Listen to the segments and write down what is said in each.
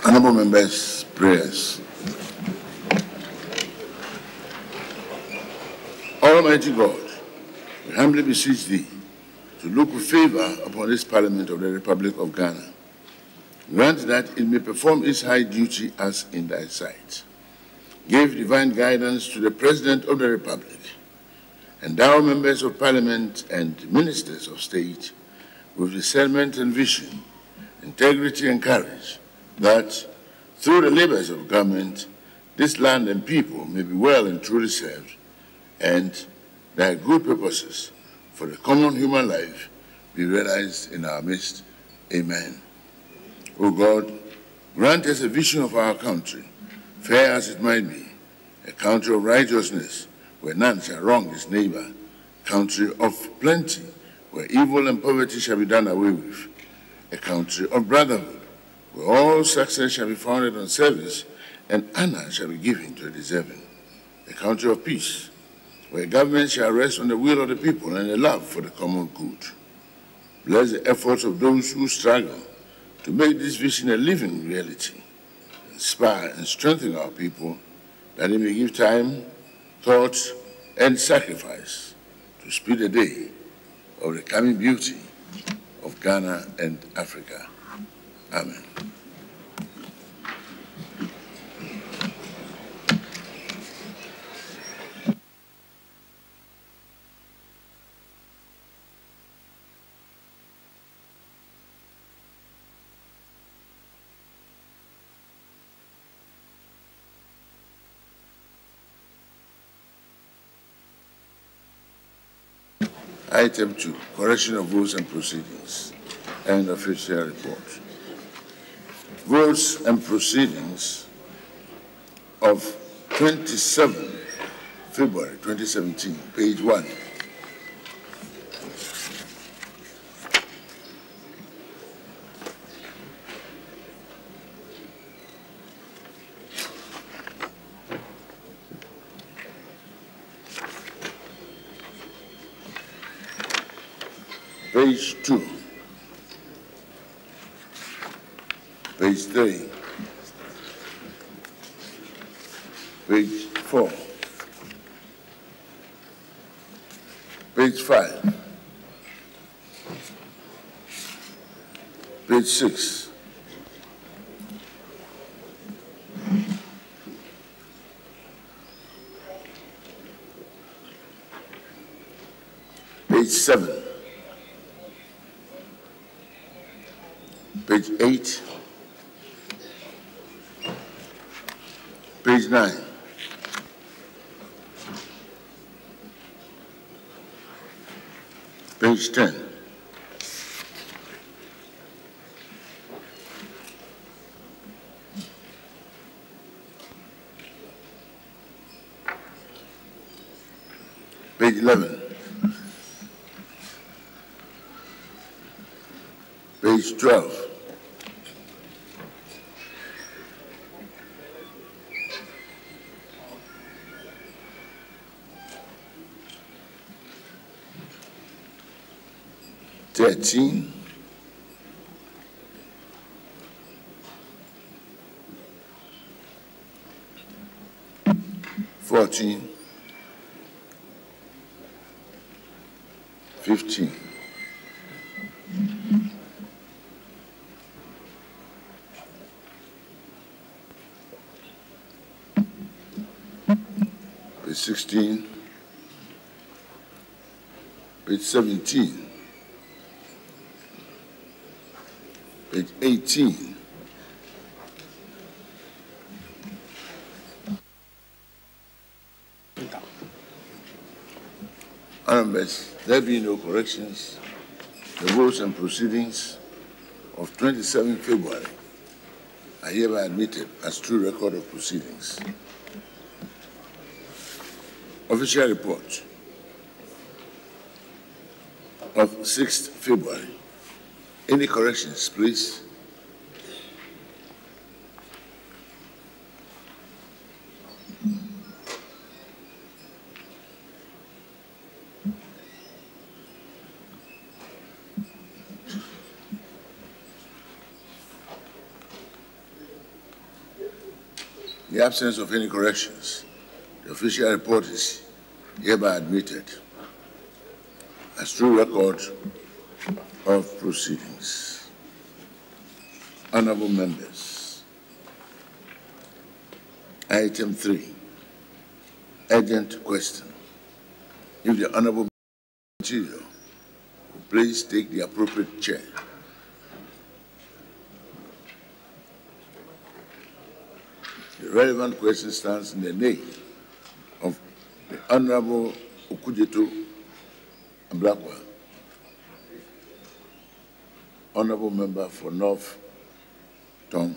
Honorable members, prayers. Almighty God, we humbly beseech thee to look with favor upon this Parliament of the Republic of Ghana. Grant that it may perform its high duty as in thy sight. Give divine guidance to the President of the Republic. Endow members of Parliament and ministers of state with discernment and vision, integrity and courage, that through the labors of government, this land and people may be well and truly served, and thy good purposes for the common human life be realized in our midst. Amen. O God, grant us a vision of our country, fair as it might be, a country of righteousness, where none shall wrong his neighbor, country of plenty, where evil and poverty shall be done away with, a country of brotherhood, where all success shall be founded on service and honor shall be given to the deserving, a country of peace, where government shall rest on the will of the people and the love for the common good. Bless the efforts of those who struggle to make this vision a living reality, inspire and strengthen our people, that they may give time, thought, and sacrifice to speed the day of the coming beauty of Ghana and Africa. Amen. Item 2, correction of votes and proceedings, and official report. Votes and proceedings of 27 February 2017, page 1. Page 2, page 3, page 4, page 5, page 6, page 7, page 8, page 9, page 10, page 11, page 12, '13, 14, 15, 16, page 17, page 18, Honorables, there be no corrections. The votes and proceedings of 27 February are hereby admitted as true record of proceedings. Official report of 6th February. Any corrections, please? the absence of any corrections, the official report is hereby admitted as true record of proceedings. Honorable members, item 3, urgent question. If the honorable material will please take the appropriate chair. The relevant question stands in the name of the Honorable Okujeto Ablakwa, Honorable Member for North Tong.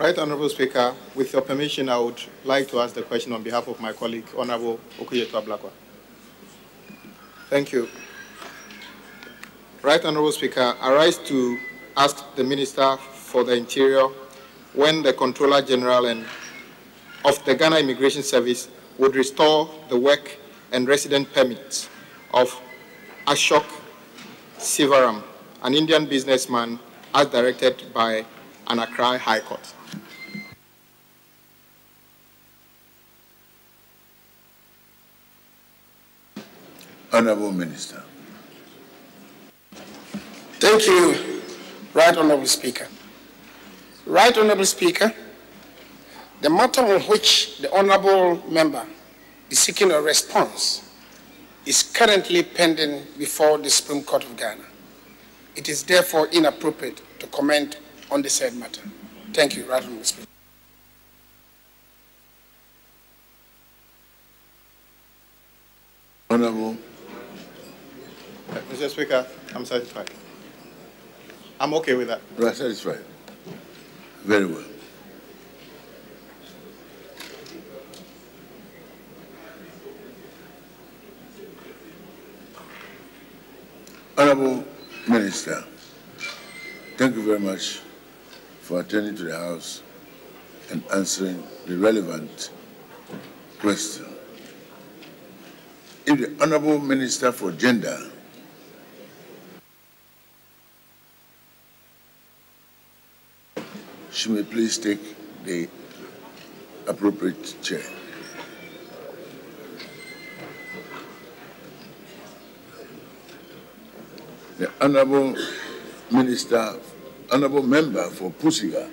Right, Honorable Speaker, with your permission, I would like to ask the question on behalf of my colleague, Honorable Okujeto Ablakwa. Thank you. Right, Honorable Speaker, I rise to ask the Minister for the Interior when the Controller General of the Ghana Immigration Service would restore the work and resident permits of Ashok Sivaram, an Indian businessman, as directed by an Accra High Court. Honorable Minister. Thank you, Right Honorable Speaker. Right Honorable Speaker, the matter on which the Honorable Member is seeking a response is currently pending before the Supreme Court of Ghana. It is therefore inappropriate to comment on the said matter. Thank you, Right Honorable Speaker. Honorable. Mr. Speaker, I'm satisfied. I'm okay with that. You are satisfied? Very well. Honorable Minister, thank you very much for attending to the House and answering the relevant question. If the Honorable Minister for Gender she may please take the appropriate chair. The Honorable Minister, Honorable Member for Pusiga,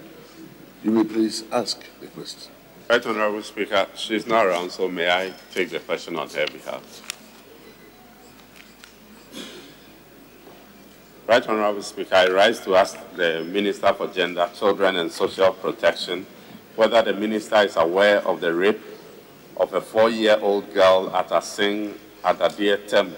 you may please ask the question. Right, Honorable Speaker, she's not around, so may I take the question on her behalf? Right, Honorable Speaker, I rise to ask the Minister for Gender, Children and Social Protection whether the Minister is aware of the rape of a 4-year-old girl at Asing at Adir Tem,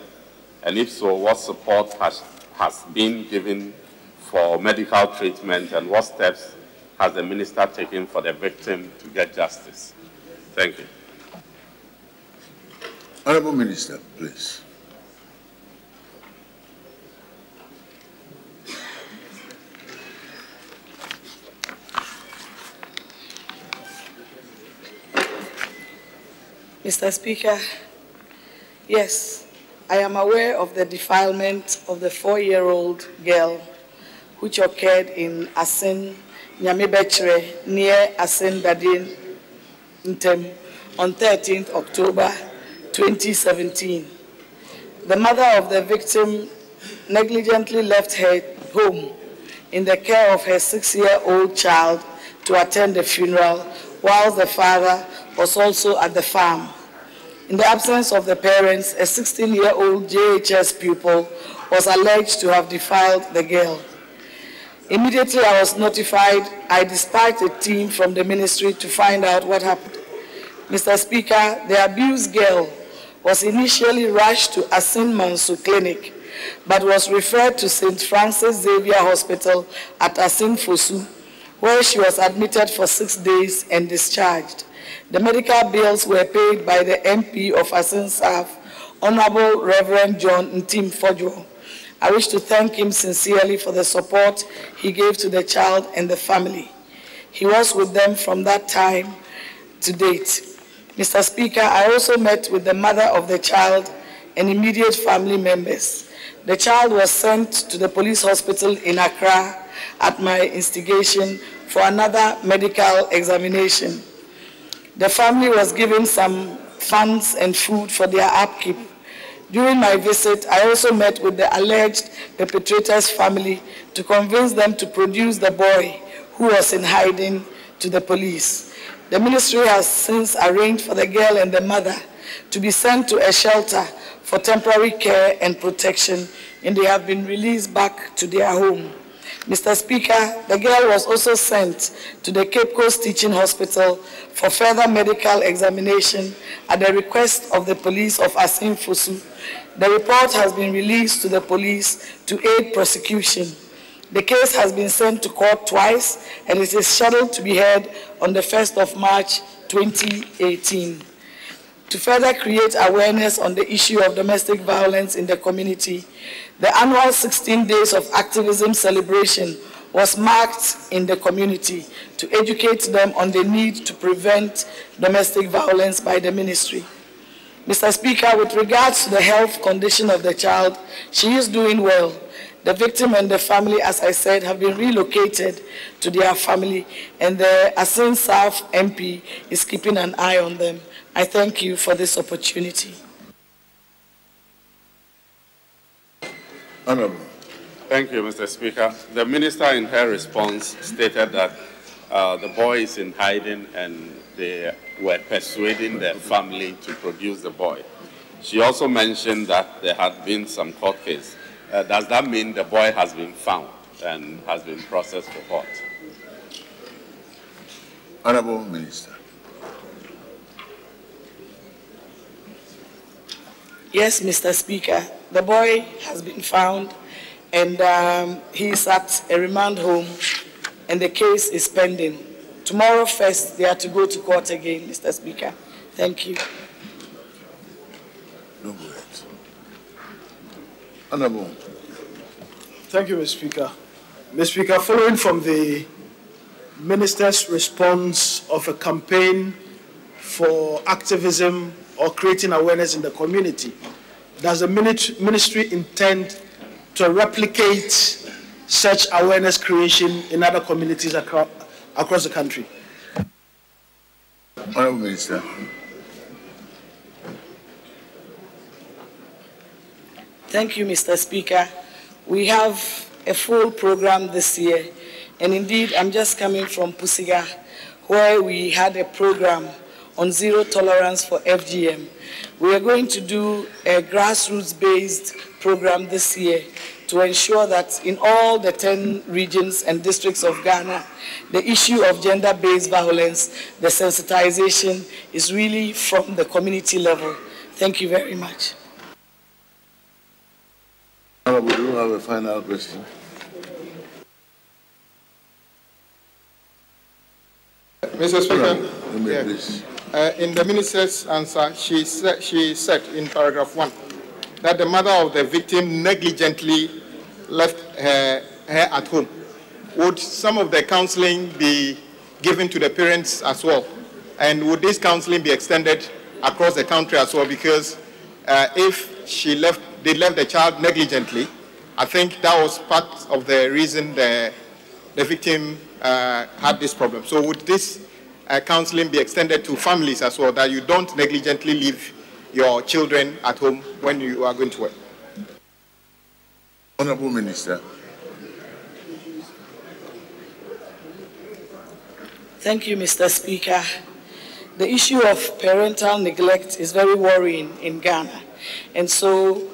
and if so, what support has been given for medical treatment, and what steps has the Minister taken for the victim to get justice? Thank you. Honorable Minister, please. Mr. Speaker, yes, I am aware of the defilement of the 4-year-old girl which occurred in Asin, Nyamebechre, near Asin Dadin Ntem, on 13th October 2017. The mother of the victim negligently left her home in the care of her 6-year-old child to attend the funeral, whilst the father was also at the farm. In the absence of the parents, a 16-year-old JHS pupil was alleged to have defiled the girl. Immediately I was notified, I dispatched a team from the ministry to find out what happened. Mr. Speaker, the abused girl was initially rushed to Asin Mansu Clinic, but was referred to St. Francis Xavier Hospital at Asin Fosu, where she was admitted for 6 days and discharged. The medical bills were paid by the MP of Asin South, Honorable Reverend John Ntim Fojo. I wish to thank him sincerely for the support he gave to the child and the family. He was with them from that time to date. Mr. Speaker, I also met with the mother of the child and immediate family members. The child was sent to the police hospital in Accra at my instigation for another medical examination. The family was given some funds and food for their upkeep. During my visit, I also met with the alleged perpetrator's family to convince them to produce the boy who was in hiding to the police. The ministry has since arranged for the girl and the mother to be sent to a shelter for temporary care and protection, and they have been released back to their home. Mr. Speaker, the girl was also sent to the Cape Coast Teaching Hospital for further medical examination at the request of the police of Asin Fosu. The report has been released to the police to aid prosecution. The case has been sent to court twice, and it is scheduled to be heard on the 1st of March 2018. To further create awareness on the issue of domestic violence in the community, the annual 16 days of activism celebration was marked in the community to educate them on the need to prevent domestic violence by the ministry. Mr. Speaker, with regards to the health condition of the child, she is doing well. The victim and the family, as I said, have been relocated to their family, and the Asin South MP is keeping an eye on them. I thank you for this opportunity. Honorable. Thank you, Mr. Speaker. The minister in her response stated that the boy is in hiding and they were persuading the family to produce the boy. She also mentioned that there had been some court case. Does that mean the boy has been found and has been processed for court? Honorable Minister. Yes, Mr. Speaker. The boy has been found, and he is at a remand home, and the case is pending. Tomorrow first, they are to go to court again, Mr. Speaker. Thank you. No words. Honorable. Thank you, Mr. Speaker. Mr. Speaker, following from the Minister's response of a campaign for activism or creating awareness in the community, does the ministry intend to replicate such awareness creation in other communities across the country? Honorable Minister. Thank you, Mr. Speaker. We have a full program this year, and indeed, I'm just coming from Pusiga, where we had a program on zero tolerance for FGM. We are going to do a grassroots-based program this year to ensure that in all the 10 regions and districts of Ghana, the issue of gender-based violence, the sensitization is really from the community level. Thank you very much. Honorable, do you have a final question? Mr. Speaker, Please. In the minister's answer, she said in paragraph 1 that the mother of the victim negligently left her at home. Would some of the counseling be given to the parents as well? And would this counseling be extended across the country as well? Because if they left the child negligently, I think that was part of the reason the victim had this problem. So would this counseling be extended to families as well, that you don't negligently leave your children at home when you are going to work. Honorable Minister. Thank you, Mr. Speaker. The issue of parental neglect is very worrying in Ghana. And so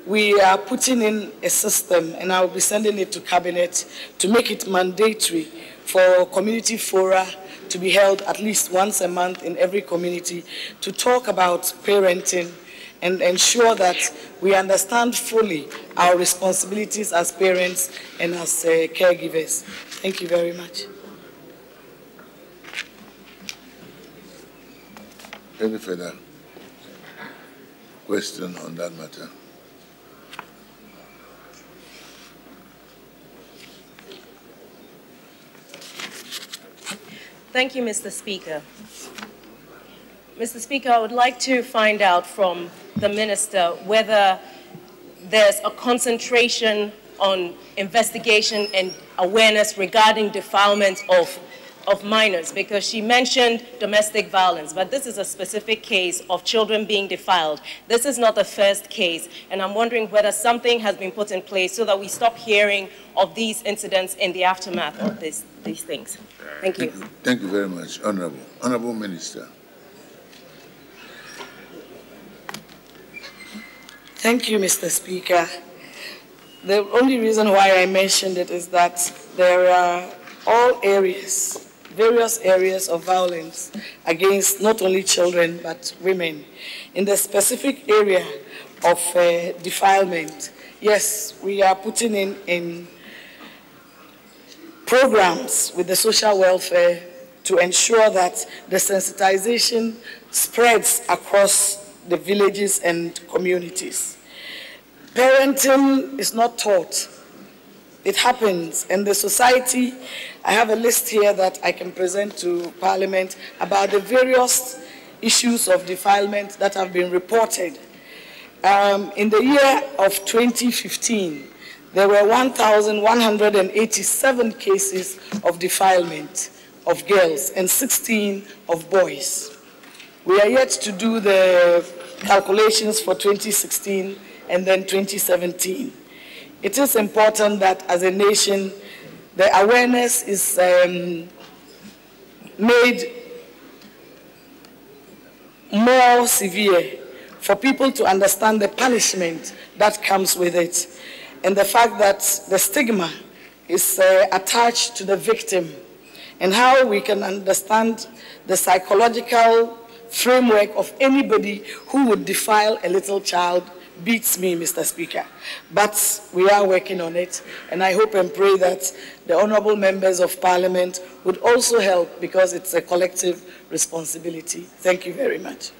we are putting in a system, and I'll be sending it to Cabinet, to make it mandatory for community fora to be held at least once a month in every community to talk about parenting and ensure that we understand fully our responsibilities as parents and as caregivers. Thank you very much. Any further question on that matter? Thank you, Mr. Speaker. Mr. Speaker, I would like to find out from the Minister whether there's a concentration on investigation and awareness regarding defilement of minors, because she mentioned domestic violence, but this is a specific case of children being defiled. This is not the first case, and I'm wondering whether something has been put in place so that we stop hearing of these incidents in the aftermath of these things. Thank you. Thank you very much, Honorable. Honorable Minister. Thank you, Mr. Speaker. The only reason why I mentioned it is that there are all areas, various areas of violence against not only children but women. In the specific area of defilement, yes, we are putting in programs with the social welfare to ensure that the sensitization spreads across the villages and communities. Parenting is not taught. It happens, and the society, I have a list here that I can present to Parliament about the various issues of defilement that have been reported. In the year of 2015, there were 1,187 cases of defilement of girls and 16 of boys. We are yet to do the calculations for 2016 and then 2017. It is important that as a nation, the awareness is made more severe for people to understand the punishment that comes with it, and the fact that the stigma is attached to the victim, and how we can understand the psychological framework of anybody who would defile a little child beats me, Mr. Speaker. But we are working on it, and I hope and pray that the honorable members of Parliament would also help, because it's a collective responsibility. Thank you very much.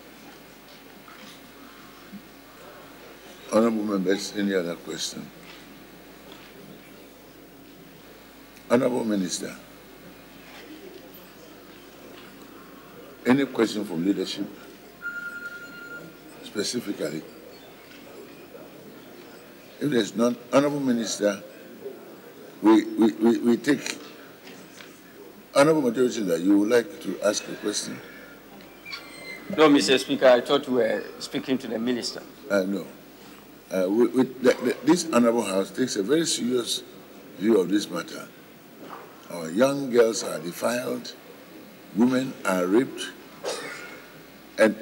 Honorable members, any other question? Honorable Minister, any question from leadership specifically? If there's none, Honorable Minister, we take Honorable Majority Leader, you would like to ask a question? No, Mr. Speaker, I thought we were speaking to the Minister. No. This Honorable House takes a very serious view of this matter. Our young girls are defiled, women are raped, and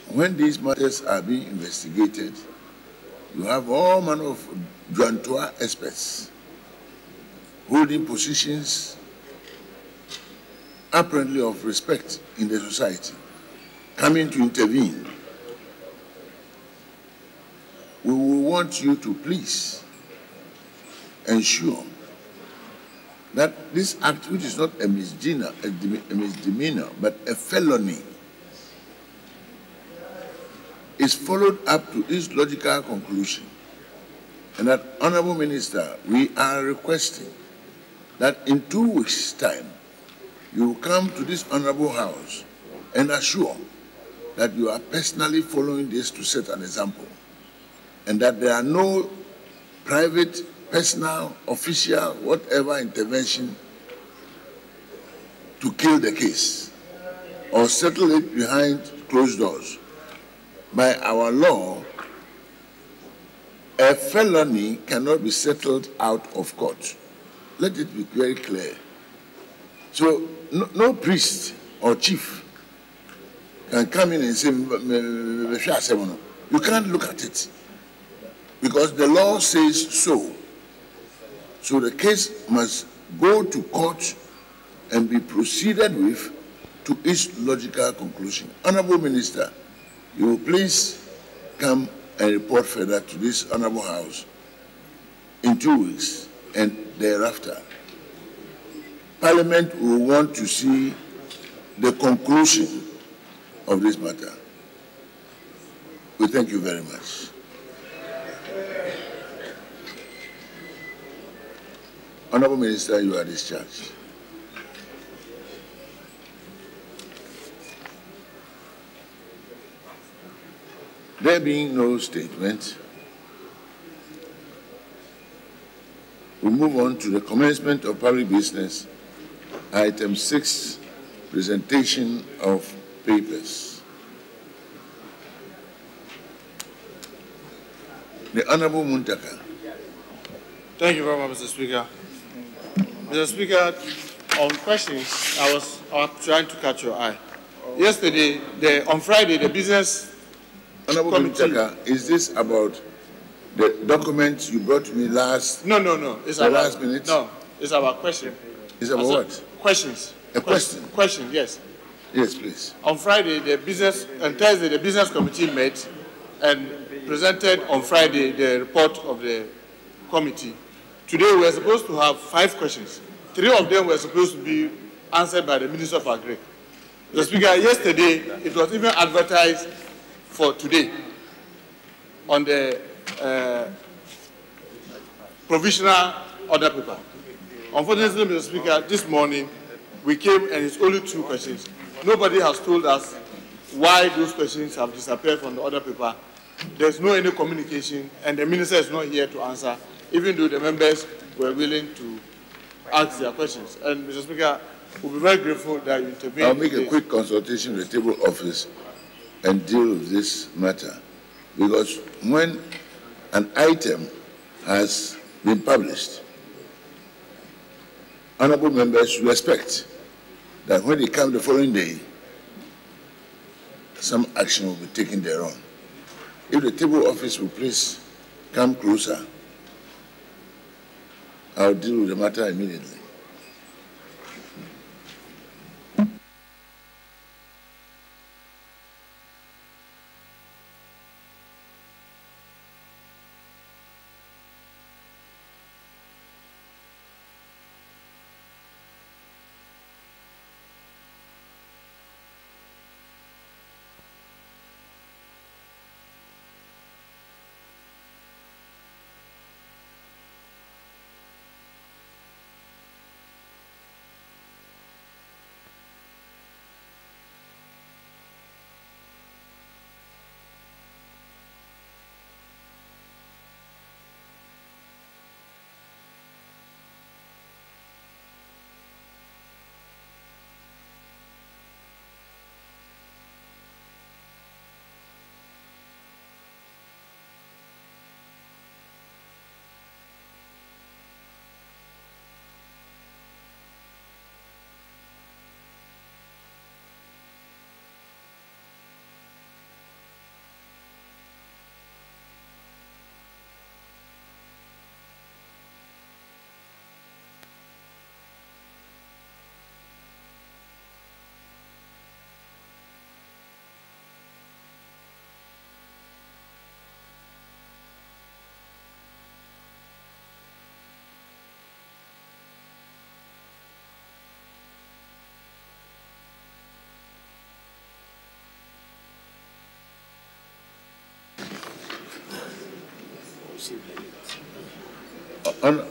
when these matters are being investigated, you have all manner of Juantois experts holding positions apparently of respect in the society, coming to intervene. We will want you to please ensure that this act, which is not a misdemeanor, but a felony, is followed up to its logical conclusion. And that, Honorable Minister, we are requesting that in 2 weeks' time, you will come to this Honorable House and assure that you are personally following this to set an example, and that there are no private, personal, official, whatever intervention to kill the case. or settle it behind closed doors. By our law, a felony cannot be settled out of court. Let it be very clear. So no priest or chief can come in and say, you can't look at it because the law says so. So the case must go to court and be proceeded with to its logical conclusion. Honorable Minister, you will please come and report further to this Honorable House in 2 weeks and thereafter. Parliament will want to see the conclusion of this matter. We thank you very much. Honorable Minister, you are discharged. There being no statement, we move on to the commencement of public business. Item 6, presentation of papers. The Honorable Muntaka. Thank you very much, Mr. Speaker. Mr. Speaker, on questions, I was trying to catch your eye. Yesterday, on Friday, the business Honorable Muntaka, is this about the document you brought to me last? No. It's about last minute. No, it's about question. It's about what? Questions. A question. Question, yes. Yes, please. On Friday, and Thursday, the business committee met and presented on Friday the report of the committee. Today, we were supposed to have 5 questions. 3 of them were supposed to be answered by the Minister of Agri. Mr. Speaker, yesterday, it was even advertised for today on the provisional order paper. Unfortunately, Mr. Speaker, this morning we came and it's only 2 questions. Nobody has told us why those questions have disappeared from the order paper. There's no any communication and the minister is not here to answer, even though the members were willing to ask their questions. And Mr. Speaker, we'll be very grateful that you intervene. I'll make a quick consultation with the table office and deal with this matter. Because when an item has been published, honorable members should expect that when they come the following day, some action will be taken thereon. If the table office will please come closer, I'll deal with the matter immediately.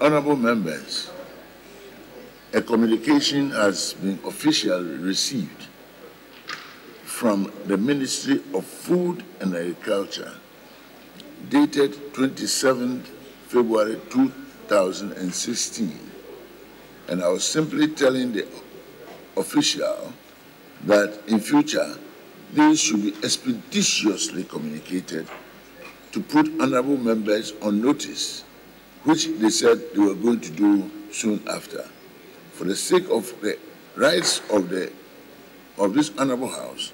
Honorable members, a communication has been officially received from the Ministry of Food and Agriculture dated 27th February 2016, and I was simply telling the official that in future, these should be expeditiously communicated to put honorable members on notice, which they said they were going to do soon after. For the sake of the rights of this honorable House,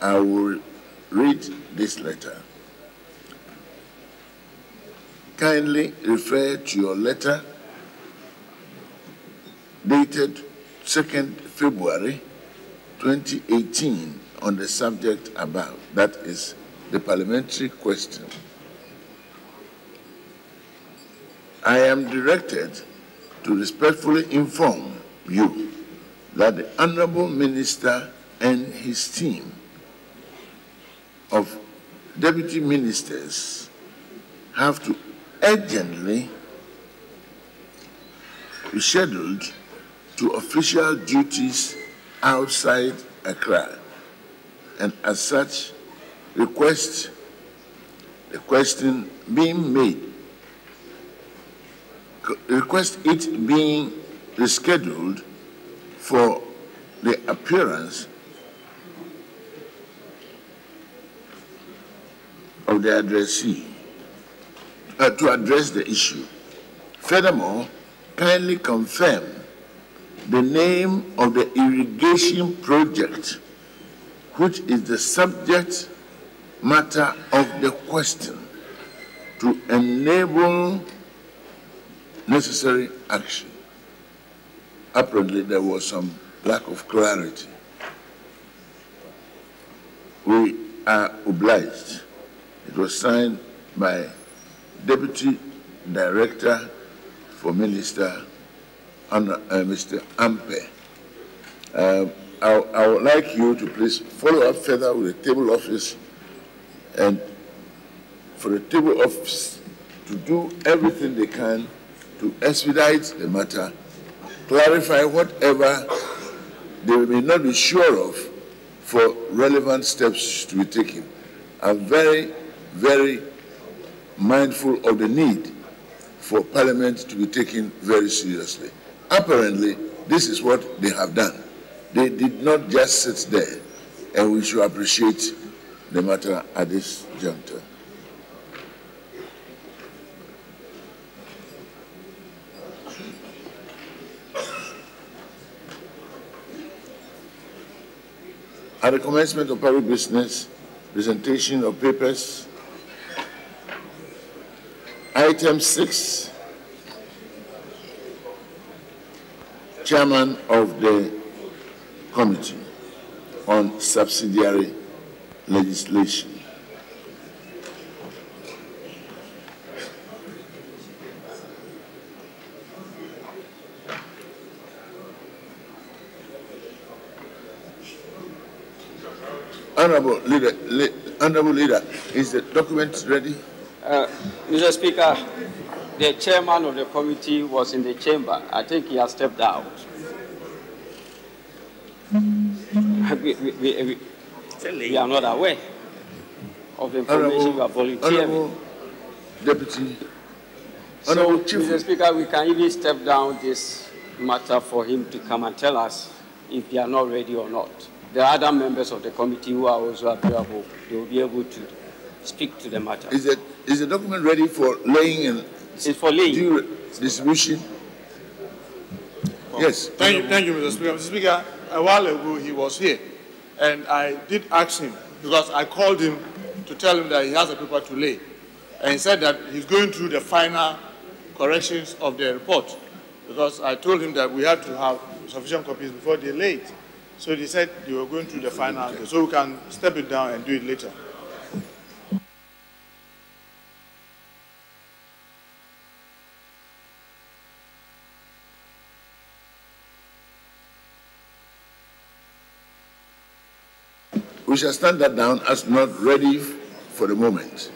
I will read this letter. Kindly refer to your letter dated 2nd February 2018 on the subject above, that is the parliamentary question. I am directed to respectfully inform you that the Honorable Minister and his team of deputy ministers have to urgently be scheduled to official duties outside Accra, and as such, request the question being made, request it being rescheduled for the appearance of the addressee to address the issue. Furthermore, kindly confirm the name of the irrigation project, which is the subject matter of the question, to enable necessary action. Apparently, there was some lack of clarity. We are obliged. It was signed by Deputy Director for Minister, Mr. Ampe. I would like you to please follow up further with the table office, and for the table office to do everything they can to expedite the matter, clarify whatever they may not be sure of for relevant steps to be taken. I'm very, very mindful of the need for Parliament to be taken very seriously. Apparently, this is what they have done. They did not just sit there, and we should appreciate the matter at this juncture. At the commencement of public business, presentation of papers, item 6, Chairman of the Committee on Subsidiary Legislation. Honorable Leader, is the document ready? Mr. Speaker, the chairman of the committee was in the chamber. I think he has stepped out. We are not aware of the information you are volunteering. Deputy. So, Mr. Speaker, we can even step down this matter for him to come and tell us if they are not ready or not. There are other members of the committee who are also available. They will be able to speak to the matter. Is the document ready for laying and distribution? Yes. Thank you, Mr. Speaker. Mr. Speaker, a while ago he was here, and I did ask him, because I called him to tell him that he has a paper to lay, and he said that he's going through the final corrections of the report, because I told him that we had to have sufficient copies before they lay it. So they said they were going through the final, so we can step it down and do it later. We shall stand that down as not ready for the moment.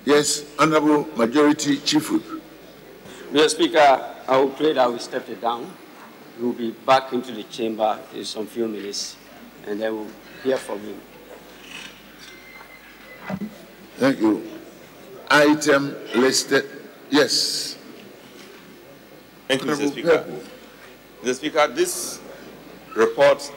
Yes, Honorable Majority Chief Whip. Mr. Speaker, I will pray that we step it down. We will be back into the chamber in some few minutes, and then we'll hear from him. Thank you. Item listed. Yes. Thank you, Mr. Speaker. Mr. Speaker, this report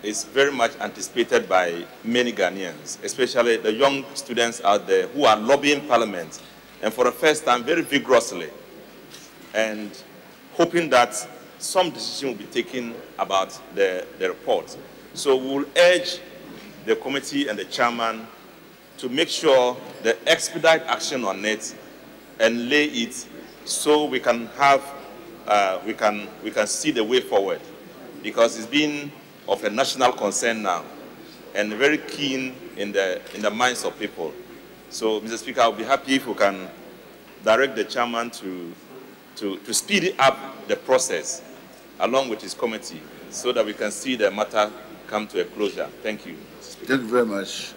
is very much anticipated by many Ghanaians, especially the young students out there who are lobbying Parliament, and for the first time very vigorously, and hoping that some decision will be taken about the report. So we'll urge the committee and the chairman to make sure they expedite action on it and lay it so we can have, we can see the way forward, because it's been of a national concern now and very keen in the minds of people. So, Mr. Speaker, I'll be happy if we can direct the chairman to speed up the process along with his committee so that we can see the matter come to a closure. Thank you. Thank you very much.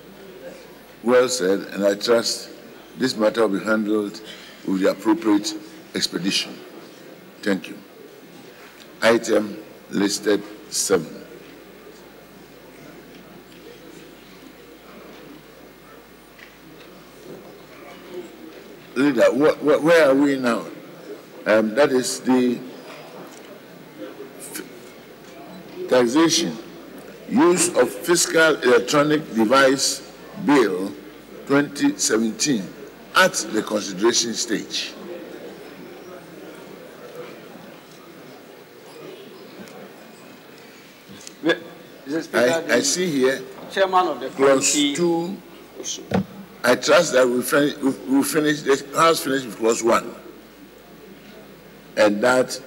Well said, and I trust this matter will be handled with the appropriate expedition. Thank you. Item listed 7. Leader, where are we now? That is the taxation, use of fiscal electronic device bill 2017 at the consideration stage. I see here Chairman of the clause committee, 2. I trust that we'll finish this House finished with clause 1, and that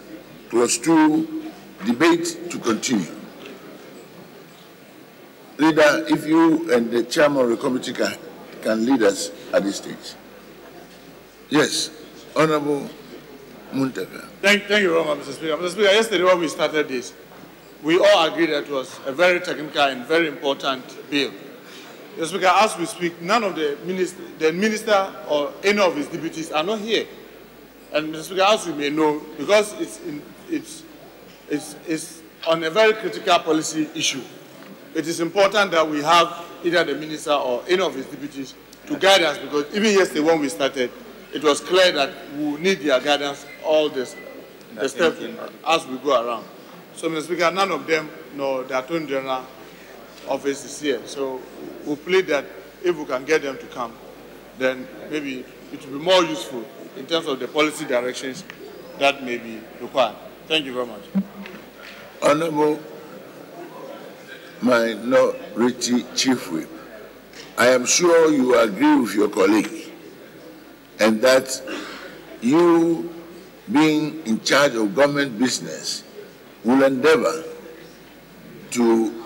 clause 2 debate to continue. Leader, if you and the chairman of the committee can lead us at this stage. Yes, Honorable Muntaka. Thank you very much, Mr. Speaker. Mr. Speaker, yesterday when we started this, we all agreed that it was a very technical and very important bill. Mr. Speaker, as we speak, none of the minister or any of his deputies are not here. And Mr. Speaker, as you may know, because it's on a very critical policy issue, it is important that we have either the minister or any of his deputies to guide us, because even yesterday when we started, it was clear that we will need their guidance all this, the steps as we go around. So, Mr. Speaker, none of them, nor the Attorney General office is here. So we'll plead that if we can get them to come, then maybe it will be more useful in terms of the policy directions that may be required. Thank you very much. Honorable Minority Chief Whip, I am sure you agree with your colleague, and that you, being in charge of government business, will endeavor to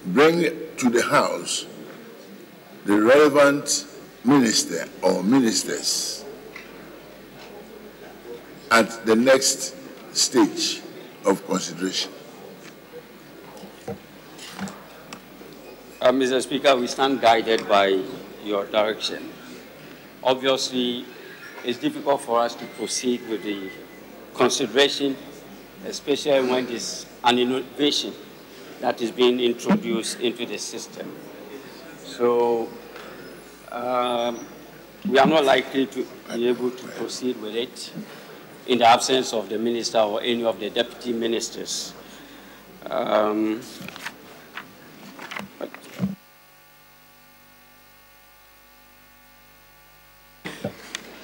bring to the House the relevant minister or ministers at the next stage of consideration. Mr. Speaker, we stand guided by your direction. Obviously, it's difficult for us to proceed with the consideration, especially when there's an innovation that is being introduced into the system. So we are not likely to be able to proceed with it in the absence of the minister or any of the deputy ministers.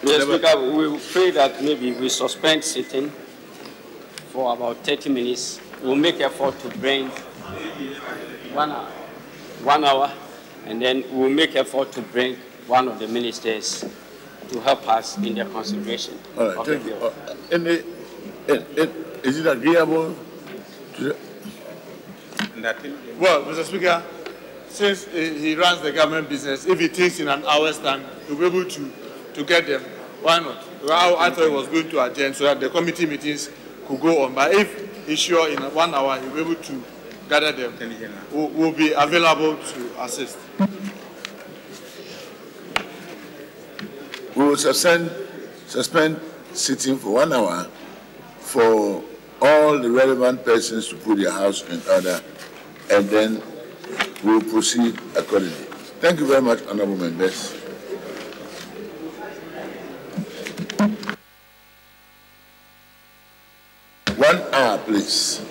Mr. Speaker, we pray that maybe we suspend sitting for about 30 minutes. We'll make effort to bring 1 hour, and then we'll make effort to bring one of the ministers to help us in their consideration. All right, thank you. Is it agreeable to Well, Mr. Speaker, since he runs the government business, if he thinks in an hour's time he'll be able to get them, why not? Well, I thought he was going to adjourn so that the committee meetings could go on. But if he's sure in 1 hour he'll be able to gather them, we'll be available to assist. We will suspend sitting for 1 hour for all the relevant persons to put their house in order, and then we will proceed accordingly. Thank you very much, honorable members. One hour, please.